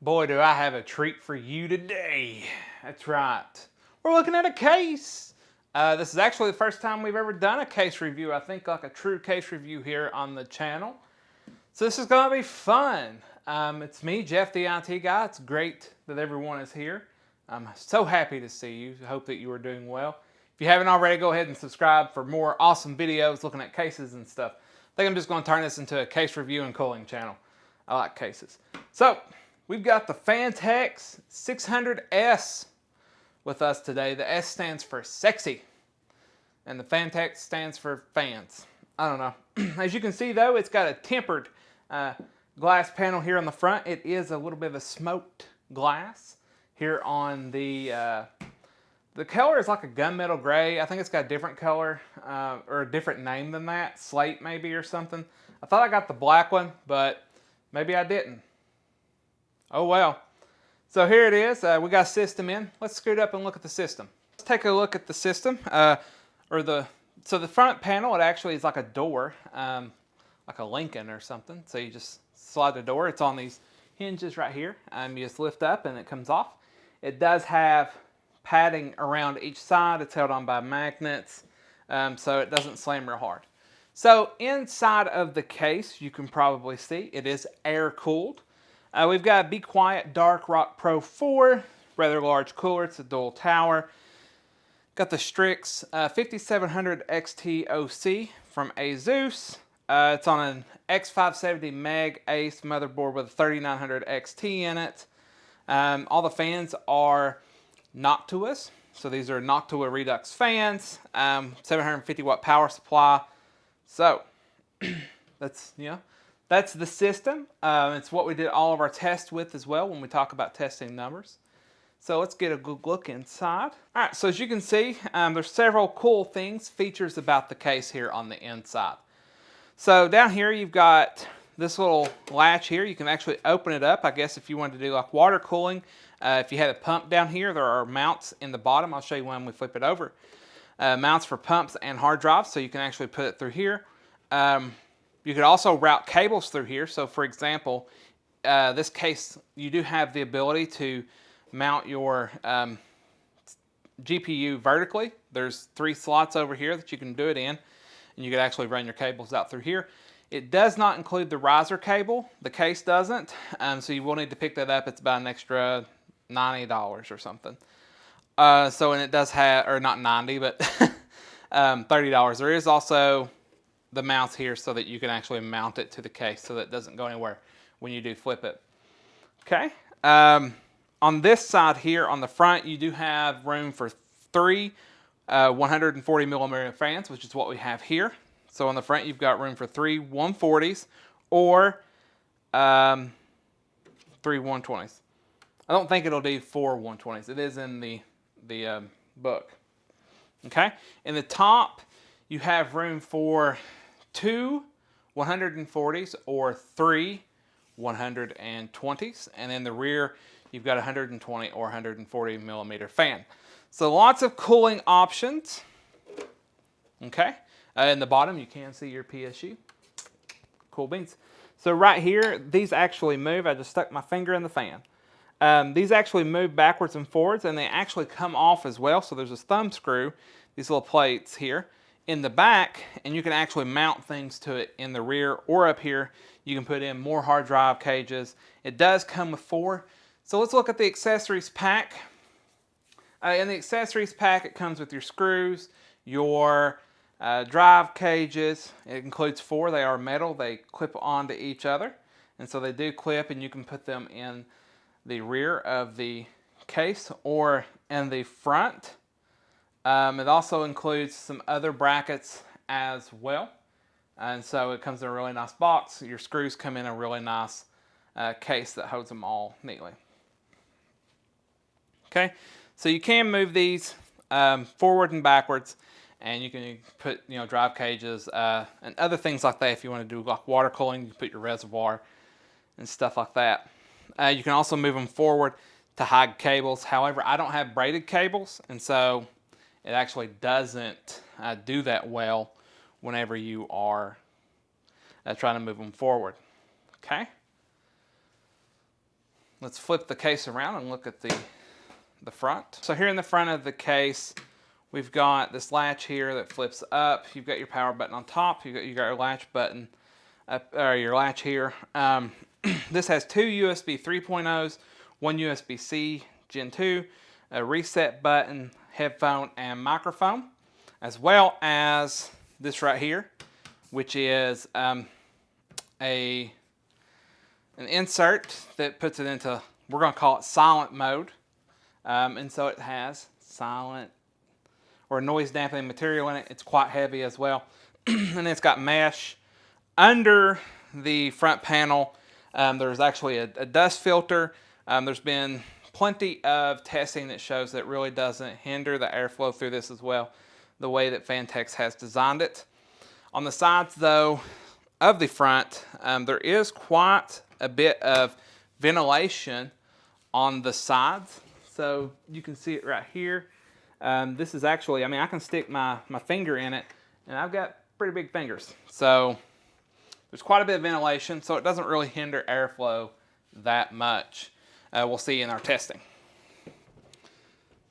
Boy, do I have a treat for you today. That's right. We're looking at a case. This is actually the first time we've ever done a case review. I think like a true case review here on the channel. So this is going to be fun. It's me, Jeff the IT guy. It's great that everyone is here. I'm so happy to see you. I hope that you are doing well. If you haven't already, go ahead and subscribe for more awesome videos looking at cases and stuff. I think I'm just going to turn this into a case review and cooling channel. I like cases. So, we've got the Phanteks P600S with us today. The S stands for sexy, and the Phanteks stands for fans. I don't know. As you can see though, it's got a tempered glass panel here on the front. It is a little bit of a smoked glass here on the color is like a gunmetal gray. I think it's got a different color or a different name than that. Slate maybe or something. I thought I got the black one, but maybe I didn't. Oh well. So here it is. We got a system in. Let's scoot up and look at the system. Let's take a look at the system. So the front panel, it actually is like a door, like a Lincoln or something. So you just slide the door. It's on these hinges right here. You just lift up and it comes off. It does have padding around each side. It's held on by magnets, so it doesn't slam real hard. So inside of the case, you can probably see it is air cooled. We've got a Be Quiet Dark Rock Pro 4, rather large cooler. It's a dual tower. Got the Strix 5700 XT-OC from Asus. It's on an X570 Meg Ace motherboard with a 3900 XT in it. All the fans are Noctuas. So these are Noctua Redux fans. 750 watt power supply. So that's, that's the system. It's what we did all of our tests with as well when we talk about testing numbers. So let's get a good look inside. All right, so as you can see, there's several cool features about the case here on the inside. So down here you've got this little latch here. You can actually open it up, I guess, if you wanted to do like water cooling. If you had a pump down here, there are mounts in the bottom. I'll show you when we flip it over. Mounts for pumps and hard drives, so you can actually put it through here. You could also route cables through here. So for example, this case, you do have the ability to mount your GPU vertically. There's 3 slots over here that you can do it in, and you could actually run your cables out through here. It does not include the riser cable. The case doesn't, so you will need to pick that up. It's about an extra $90 or something. And it does have, or not 90, but $30. There is also the mounts here so that you can actually mount it to the case so that it doesn't go anywhere when you do flip it. Okay. On this side here on the front, you do have room for 3 140 millimeter fans, which is what we have here. So on the front, you've got room for 3 140s or 3 120s. I don't think it'll do 4 120s. It is in the book. Okay. In the top, you have room for 2 140s or 3 120s, and in the rear, you've got 120 or 140 millimeter fan. So lots of cooling options. Okay. In the bottom, you can see your PSU. Cool beans. So right here, these actually move. I just stuck my finger in the fan. These actually move backwards and forwards, and they actually come off as well. So there's this thumb screw, these little plates here in the back, and you can actually mount things to it in the rear or up here. You can put in more hard drive cages. It does come with 4. So let's look at the accessories pack. In the accessories pack, it comes with your screws, your drive cages. It includes 4. They are metal. They clip onto each other, and so they do clip, and you can put them in the rear of the case or in the front. It also includes some other brackets as well, and so it comes in a really nice box. Your screws come in a really nice case that holds them all neatly. Okay, so you can move these forward and backwards, and you can put drive cages and other things like that. If you want to do like water cooling, you can put your reservoir and stuff like that. You can also move them forward to hide cables. However, I don't have braided cables, and so it actually doesn't do that well whenever you are trying to move them forward. Okay. let's flip the case around and look at the front. So here in the front of the case, we've got this latch here that flips up. You've got your power button on top. You got your latch button up, or your latch here. This has two USB 3.0s, one USB-C Gen 2, a reset button, headphone, and microphone, as well as this right here, which is an insert that puts it into, we're going to call it silent mode. And so it has silent or noise dampening material in it. It's quite heavy as well. And it's got mesh. Under the front panel, there's actually a dust filter. There's been plenty of testing that shows that it really doesn't hinder the airflow through this as well, the way that Phanteks has designed it. On the sides, though, of the front, there is quite a bit of ventilation on the sides. So you can see it right here. This is actually, I mean, I can stick my finger in it, and I've got pretty big fingers. So there's quite a bit of ventilation, so it doesn't really hinder airflow that much. We'll see in our testing.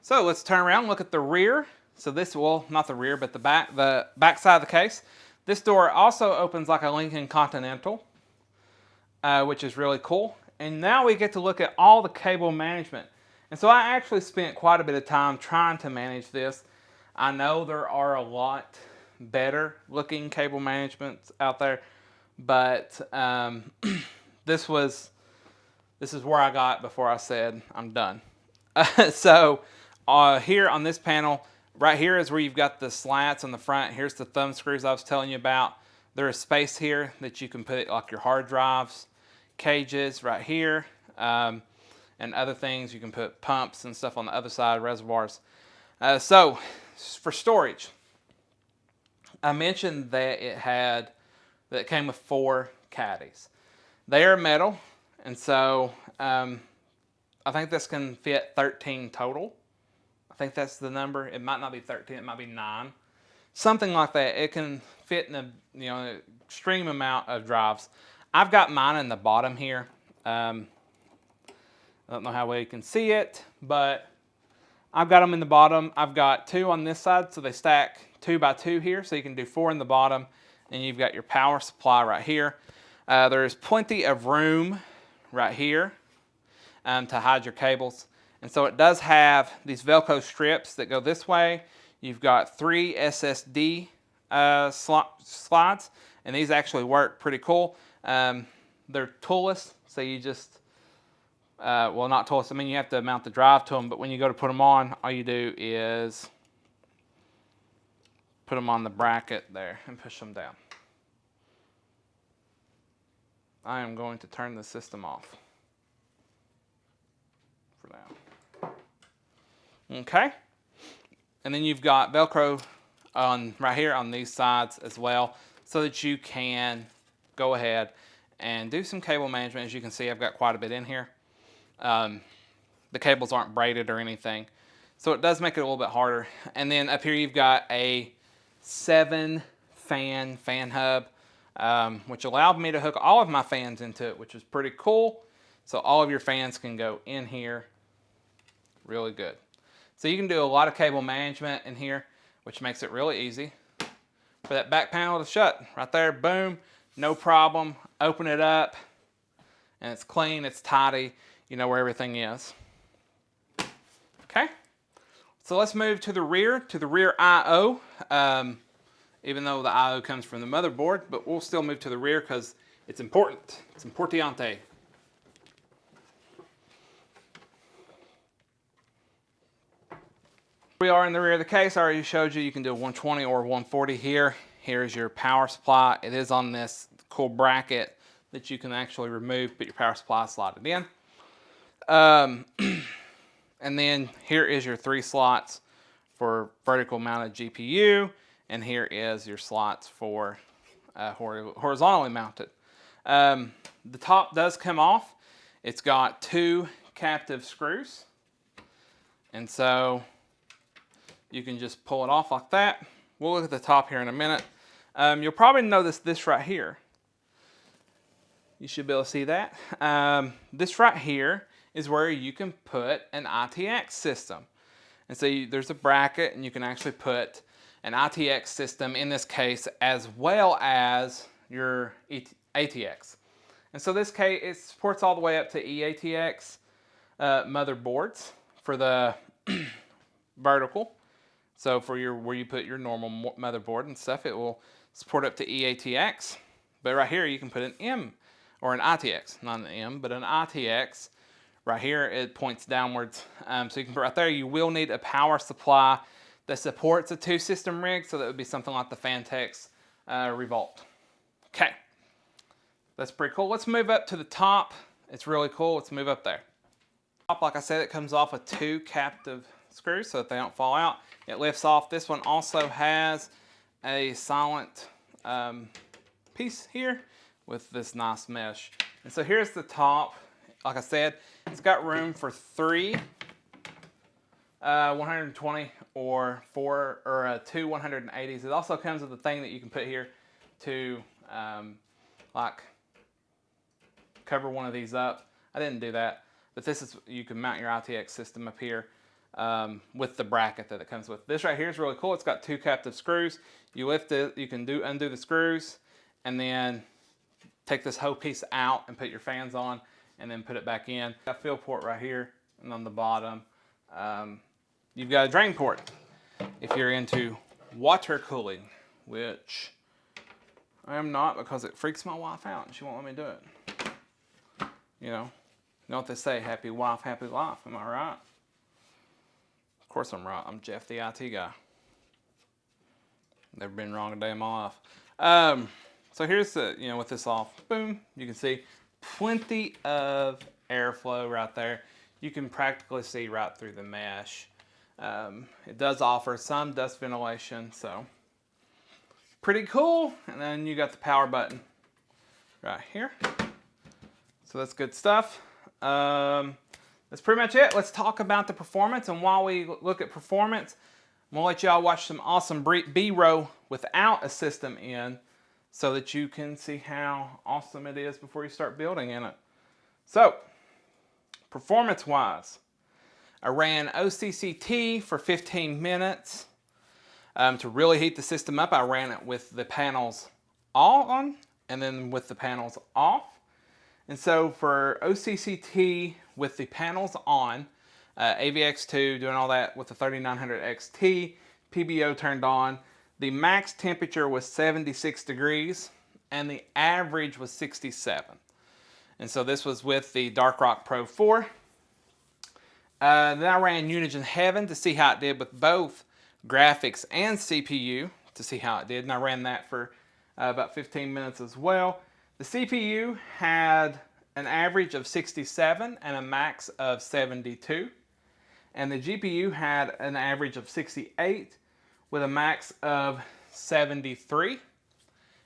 So let's turn around and look at the rear. So this, well, not the rear, but the back side of the case. This door also opens like a Lincoln Continental, which is really cool. And now we get to look at all the cable management. And so I actually spent quite a bit of time trying to manage this. I know there are a lot better looking cable managements out there, but this is where I got before I said I'm done. So here on this panel, right here is where you've got the slats on the front. Here's the thumb screws I was telling you about. There is space here that you can put like your hard drives, cages right here, and other things. You can put pumps and stuff on the other side, reservoirs. So for storage, I mentioned that it came with 4 caddies. They are metal, and so I think this can fit 13 total. I think that's the number. It might not be 13, it might be 9. Something like that. It can fit in an extreme amount of drives. I've got mine in the bottom here. I don't know how well you can see it, but I've got them in the bottom. I've got 2 on this side, so they stack 2 by 2 here, so you can do 4 in the bottom, and you've got your power supply right here. There's plenty of room right here to hide your cables. And so it does have these Velcro strips that go this way. You've got 3 SSD slides, and these actually work pretty cool. They're toolless, so you just, well, not toolless, I mean you have to mount the drive to them, but when you go to put them on, all you do is put them on the bracket there and push them down. I am going to turn the system off for now. Okay, and then you've got Velcro on right here on these sides as well, so that you can go ahead and do some cable management. As you can see, I've got quite a bit in here. The cables aren't braided or anything, so it does make it a little bit harder. And then up here you've got a 7 fan hub, which allowed me to hook all of my fans into it, which is pretty cool. So all of your fans can go in here really good. So you can do a lot of cable management in here, which makes it really easy. For that back panel to shut, right there, boom, no problem. Open it up, and it's clean, it's tidy. You know where everything is. Okay, so let's move to the rear I/O. Even though the I/O comes from the motherboard, but we'll still move to the rear because it's important. It's importante. We are in the rear of the case. I already showed you can do a 120 or 140 here. Here's your power supply. It is on this cool bracket that you can actually remove, but your power supply slotted in. And then here is your 3 slots for vertical mounted GPU, and here is your slots for horizontally mounted. The top does come off. It's got 2 captive screws, and so you can just pull it off like that. We'll look at the top here in a minute. You'll probably notice this right here. You should be able to see that. This right here is where you can put an ITX system. And so there's a bracket, and you can actually put an ITX system in this case, as well as your ATX. And so this case, it supports all the way up to EATX motherboards for the vertical. So for where you put your normal motherboard and stuff, it will support up to EATX. But right here, you can put an M or an ITX, not an M, but an ITX. Right here, it points downwards. So you can put right there. You will need a power supply that supports a 2-system rig, so that would be something like the Phanteks Revolt. Okay, that's pretty cool. Let's move up to the top. It's really cool. Let's move up there. Top, like I said, it comes off with 2 captive screws so that they don't fall out. It lifts off. This one also has a silent piece here with this nice mesh. And so here's the top. Like I said, it's got room for 3 120 or 2 180s. It also comes with a thing that you can put here to like cover one of these up. I didn't do that, but this is, you can mount your ITX system up here with the bracket that it comes with. This right here is really cool. It's got 2 captive screws. You lift it, you can undo the screws, and then take this whole piece out and put your fans on, and then put it back in. Got a fill port right here, and on the bottom, you've got a drain port if you're into water cooling, which I am not, because it freaks my wife out and she won't let me do it. You know what they say, happy wife, happy life, am I right? Of course I'm right, I'm Jeff the IT guy. Never been wrong a day in my life. So here's the, with this off, boom, you can see plenty of airflow right there. You can practically see right through the mesh. It does offer some dust ventilation, so pretty cool. And then you got the power button right here. So that's good stuff. That's pretty much it. Let's talk about the performance. And while we look at performance, I'm gonna let y'all watch some awesome B-roll without a system in, so that you can see how awesome it is before you start building in it. So, performance-wise, I ran OCCT for 15 minutes. To really heat the system up, I ran it with the panels on and then with the panels off. And so for OCCT with the panels on, AVX2 doing all that with the 3900 XT, PBO turned on, the max temperature was 76 degrees and the average was 67. And so this was with the Dark Rock Pro 4. Then I ran Unigine Heaven to see how it did with both graphics and CPU to see how it did. And I ran that for about 15 minutes as well. The CPU had an average of 67 and a max of 72. And the GPU had an average of 68 with a max of 73.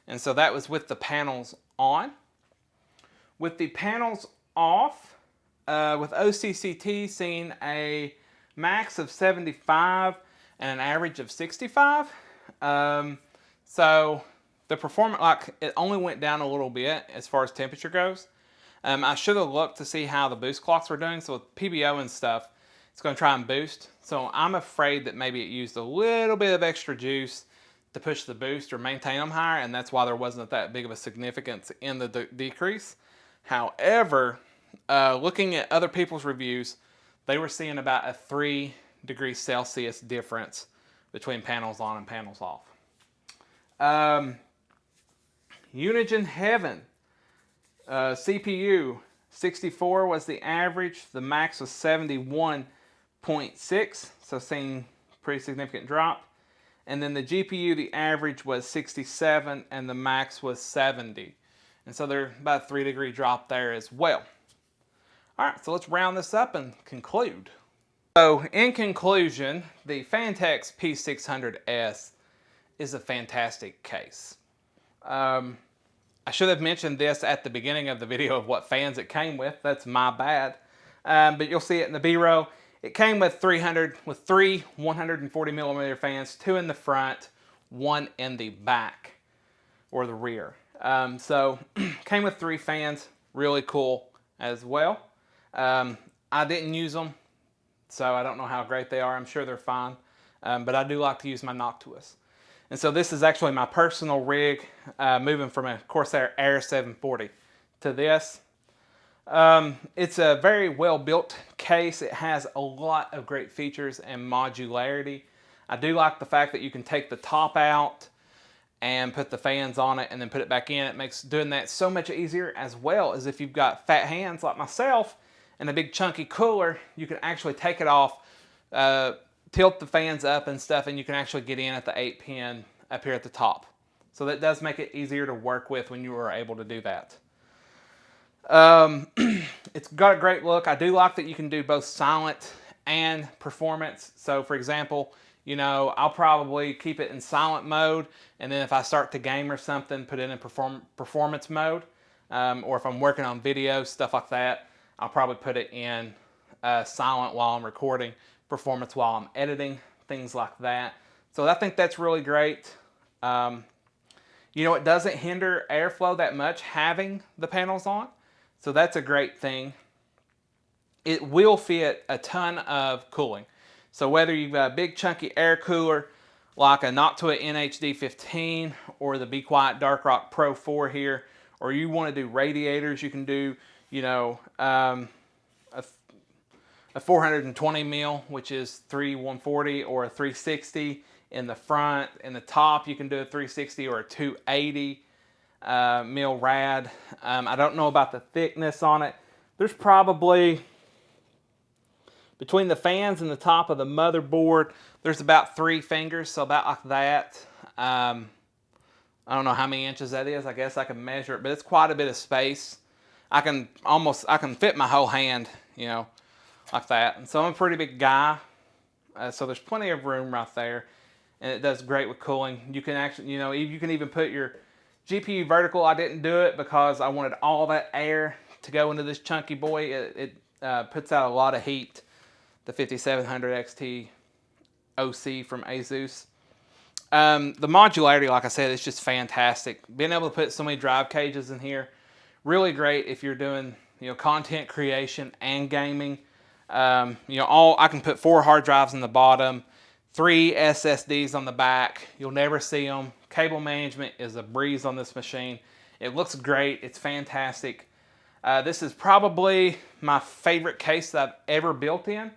And so that was with the panels on. With the panels off, with OCCT seeing a max of 75 and an average of 65. So the performance, like, it only went down a little bit as far as temperature goes. I should have looked to see how the boost clocks were doing. So with PBO and stuff, it's going to try and boost. So I'm afraid that maybe it used a little bit of extra juice to push the boost or maintain them higher, and that's why there wasn't that big of a significance in the decrease. However, looking at other people's reviews, they were seeing about a 3 degrees Celsius difference between panels on and panels off. Unigine Heaven, CPU 64 was the average. The max was 71.6, so seeing pretty significant drop. And then the GPU, the average was 67 and the max was 70. And so there's about a 3 degree drop there as well. All right, so let's round this up and conclude. So in conclusion, the Phanteks P600S is a fantastic case. I should have mentioned this at the beginning of the video of what fans it came with. That's my bad. But you'll see it in the B-roll. It came with three 140 millimeter fans, 2 in the front, 1 in the back or the rear. So came with 3 fans, really cool as well. I didn't use them, so I don't know how great they are. I'm sure they're fine, but I do like to use my Noctuus. And so this is actually my personal rig, moving from a Corsair Air 740 to this. It's a very well built case. It has a lot of great features and modularity. I do like the fact that you can take the top out and put the fans on it and then put it back in. It makes doing that so much easier, as well as if you've got fat hands like myself and a big chunky cooler, you can actually take it off, tilt the fans up and stuff, and you can actually get in at the 8-pin up here at the top. So that does make it easier to work with when you are able to do that. It's got a great look. I do like that you can do both silent and performance. So for example, you know, I'll probably keep it in silent mode, and then if I start to game or something, put it in performance mode. Or if I'm working on video, stuff like that, I'll probably put it in silent while I'm recording, performance while I'm editing, things like that. So I think that's really great. You know, it doesn't hinder airflow that much having the panels on, so that's a great thing. It will fit a ton of cooling. So whether you've got a big chunky air cooler like a Noctua NHD15 or the Be Quiet Dark Rock Pro 4 here, or you want to do radiators, you can do, you know, a 420 mil, which is 140, or a 360 in the front. In the top, you can do a 360 or a 280 mil rad. I don't know about the thickness on it. There's probably, between the fans and the top of the motherboard, there's about 3 fingers, so about like that. I don't know how many inches that is. I guess I can measure it, but it's quite a bit of space. I can fit my whole hand, you know, like that. And so I'm a pretty big guy, so there's plenty of room right there, and it does great with cooling. You can actually, you know, you can even put your GPU vertical. I didn't do it because I wanted all that air to go into this chunky boy. It puts out a lot of heat. The 5700 XT OC from Asus. The modularity, like I said, is just fantastic. Being able to put so many drive cages in here, really great if you're doing, you know, content creation and gaming. You know, I can put 4 hard drives in the bottom, 3 SSDs on the back. You'll never see them. Cable management is a breeze on this machine. It looks great. It's fantastic. This is probably my favorite case that I've ever built in.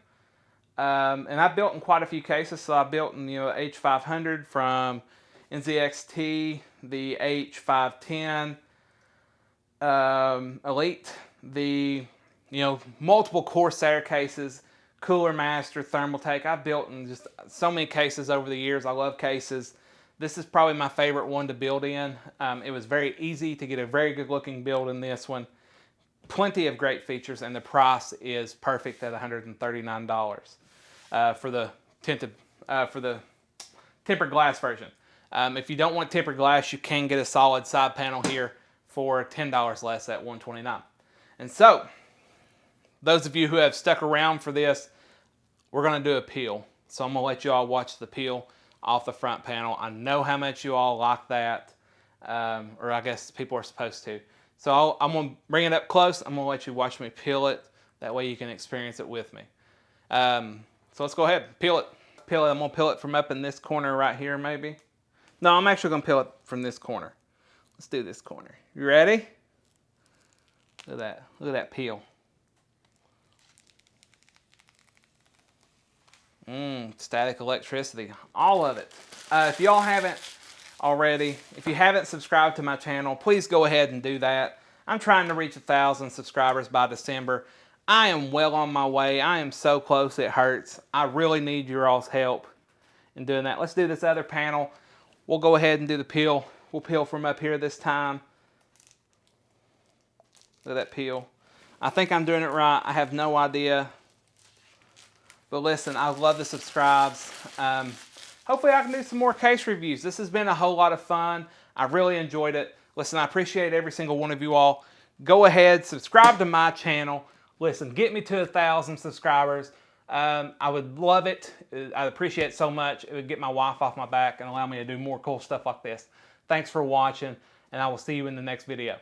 And I've built in quite a few cases. So I built in, you know, H500 from NZXT, the H510 Elite, the, you know, multiple Corsair cases, Cooler Master, Thermaltake. I've built in just so many cases over the years. I love cases. This is probably my favorite one to build in. It was very easy to get a very good looking build in this one. Plenty of great features, and the price is perfect at $139 for the tempered glass version. If you don't want tempered glass, you can get a solid side panel here for $10 less at $129. And so, those of you who have stuck around for this, we're going to do a peel. So I'm going to let you all watch the peel off the front panel. I know how much you all like that, or I guess people are supposed to. So I'm going to bring it up close. I'm going to let you watch me peel it. That way you can experience it with me. So let's go ahead, peel it. I'm going to peel it from up in this corner right here maybe. No, I'm actually going to peel it from this corner. Let's do this corner. You ready? Look at that. Look at that peel. Static electricity. All of it. If y'all haven't already, if you haven't subscribed to my channel, please go ahead and do that. I'm trying to reach 1,000 subscribers by December. I am well on my way. I am so close it hurts. I really need your all's help in doing that. Let's do this other panel. We'll go ahead and do the peel. We'll peel from up here this time. Look at that peel. I think I'm doing it right. I have no idea. But listen, I love the subscribes. Hopefully I can do some more case reviews. This has been a whole lot of fun. I really enjoyed it. Listen, I appreciate every single one of you all. Go ahead, subscribe to my channel. Listen, get me to 1,000 subscribers. I would love it. I'd appreciate it so much. It would get my wife off my back and allow me to do more cool stuff like this. Thanks for watching, and I will see you in the next video.